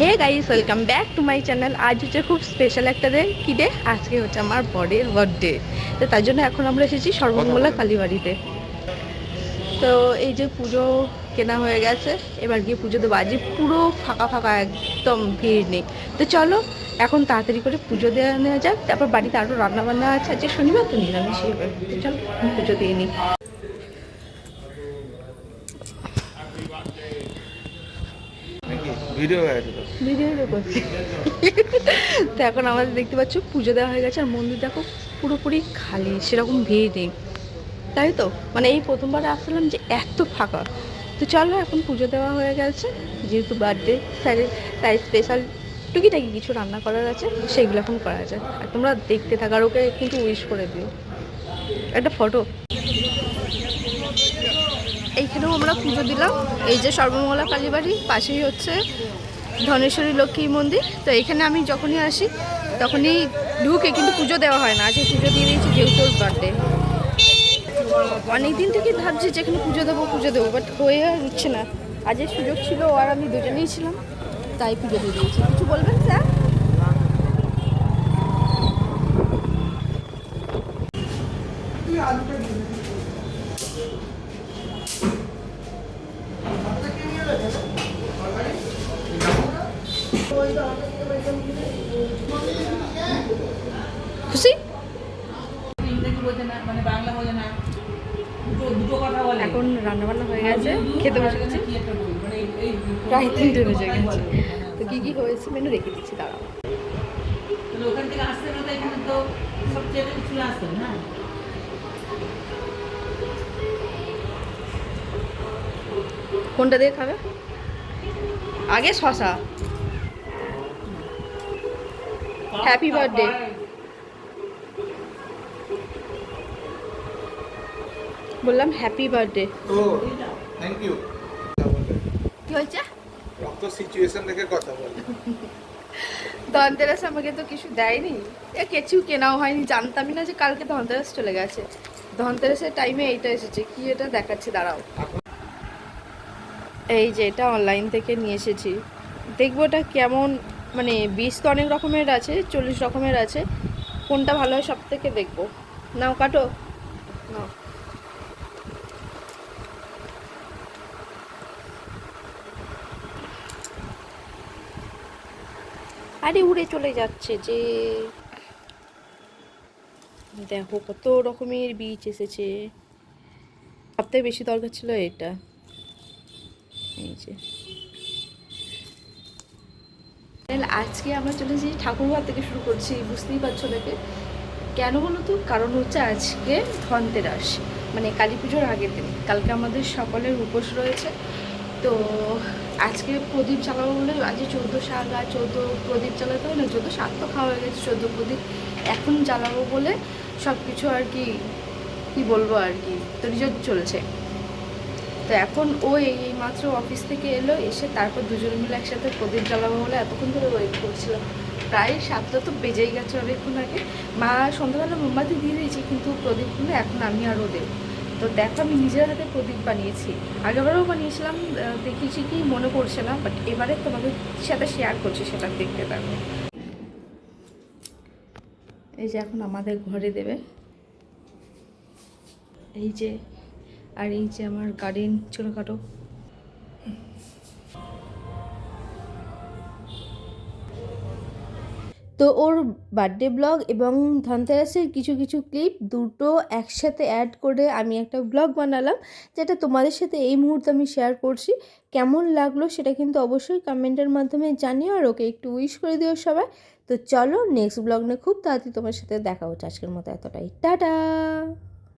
Hey guys, welcome back to my channel. আজ হচ্ছে খুব স্পেশাল একটা ডে। কী ডে? আজকে হচ্ছে আমার বরের বার্থডে। তো তার জন্য এখন আমরা এসেছি সর্বমঙ্গলা কালীবাড়িতে। তো এই যে পুজো কেনা হয়ে গেছে, এবার গিয়ে পুজো দেবো। আজকে পুরো ফাঁকা ফাঁকা, একদম ভিড় নেই। তো চলো এখন তাড়াতাড়ি করে পুজো দেওয়া নেওয়া যাক। তারপর বাড়িতে আরও রান্নাবান্না আছে, আজকে শনিবার তো নিরামিষ হবে। তো চলো পুজো দিয়ে নিই। ভিডিও করছি। তো এখন আমাদের দেখতে পাচ্ছ পুজো দেওয়া হয়ে গেছে, আর মন্দির দেখো পুরোপুরি খালি, সেরকম ভিড় নেই, তাই তো। মানে এই প্রথমবার আসলাম যে এত ফাঁকা। তো চলো এখন পুজো দেওয়া হয়ে গেছে, যেহেতু বার্থডে তাই স্পেশাল টুকিটাকি কিছু রান্না করার আছে, সেগুলো এখন করা যায়। আর তোমরা দেখতে থাকো, আর ওকে কিন্তু উইশ করে দিও একটা ফটো। এইখানেও আমরা পুজো দিলাম। এই যে সর্বমঙ্গলা কালীবাড়ি, পাশেই হচ্ছে ধনেশ্বরী লক্ষ্মী মন্দির। তো এখানে আমি যখনই আসি তখনই ঢুকে, কিন্তু পুজো দেওয়া হয় না। আজকে পুজো দিয়ে দিয়েছি যেহেতু ওর বার্থডে। অনেকদিন থেকে ভাবছি যে এখানে পুজো দেবো, বাট হয়ে আর উঠছে না। আজের সুযোগ ছিল, আর আমি দুজনেই ছিলাম, তাই পুজো দিয়ে দিয়েছি। কিছু বলবেন স্যার? খুশি? এখন রান্নাবান্না হয়ে গেছে, খেতে বসে গেছি, প্রায় 3টে বেজে গেছে। তো কী কী হয়েছে মেনু রেখে দিচ্ছি, দাঁড়াও। ওখান থেকে আসতে হলে এখানে তো সব চেপে চলে আসতেন না। কোনটা দিয়ে খাবে? আগে শশা। Happy birthday. বললাম হ্যাপি বার্থডে। ও থ্যাংক ইউ। কি হয়েছে? রক্ত সিচুয়েশন দেখে কথা বল। ধনতেরাস আমাকে তো কিছু দেয়নি, কিছু কেনাও হয়নি। জানতামই না যে কালকে ধনতেরাস চলে গেছে। ধনতেরাসের টাইমে এইটা এসেছে। কি এটা দেখাচ্ছি, দাঁড়াও। এই যে এটা অনলাইন থেকে নিয়ে এসেছি, দেখবো এটা কেমন। মানে 20 তো অনেক রকমের আছে, 40 রকমের আছে, কোনটা ভালো হয় সব থেকে দেখবো। নাও কাটো, নাও। আরে উড়ে চলে যাচ্ছে যে, দেখো কত রকমের বীজ এসেছে। সবথেকে বেশি দরকার ছিল এটা। এই যে আজকে আমরা চলেছি ঠাকুরঘর থেকে শুরু করছি, বুঝতেই পারছো দেখে। কেন বলো তো? কারণ হচ্ছে আজকে ধনতেরাস, মানে কালী পুজোর আগের দিন। কালকে আমাদের সকলের উপোস রয়েছে। তো আজকে প্রদীপ জ্বালাবো বলে, আজকে 14 শাক আর 14 প্রদীপ জ্বালাতে হয় না, 14 শাক তো খাওয়া হয়ে গেছে, 14 প্রদীপ এখন জ্বালাবো বলে সব কিছু আর কি, কি বলবো আর কি, তৈরি চলছে। তো এখন ও এই মাত্র অফিস থেকে এলো, এসে তারপর দুজনে মিলে একসাথে প্রদীপ জ্বালাবো বলে এতক্ষণ ধরে ওয়েট করছিলাম। প্রায় 7টা তো বেজেই গেছে অনেকক্ষণ আগে। মা সন্ধ্যাবেলা মোমবাতি দিয়ে দিয়েছি, কিন্তু প্রদীপগুলো এখন আমি আরও দেব। তো দেখো আমি নিজের হাতে প্রদীপ বানিয়েছি, আগেবারেও বানিয়েছিলাম, দেখিয়েছি কি মনে পড়ছে না, বাট এবারে তোমাদের সাথে শেয়ার করছি, সেটা দেখতে থাকো। এই যে এখন আমাদের ঘরে দেবে, এই যে, আর এই যে আমার গার্ডেন ছোটোখাটো। তো ওর বার্থডে ব্লগ এবং ধনতেরাসের কিছু কিছু ক্লিপ দুটো একসাথে অ্যাড করে আমি একটা ব্লগ বানালাম, যেটা তোমাদের সাথে এই মুহূর্তে আমি শেয়ার করছি। কেমন লাগলো সেটা কিন্তু অবশ্যই কমেন্টের মাধ্যমে জানিও, আর ওকে একটু উইশ করে দিও সবাই। তো চলো নেক্সট ব্লগ নিয়ে খুব তাড়াতাড়ি তোমার সাথে দেখা হচ্ছে। আজকের মতো এতটাই, টাটা।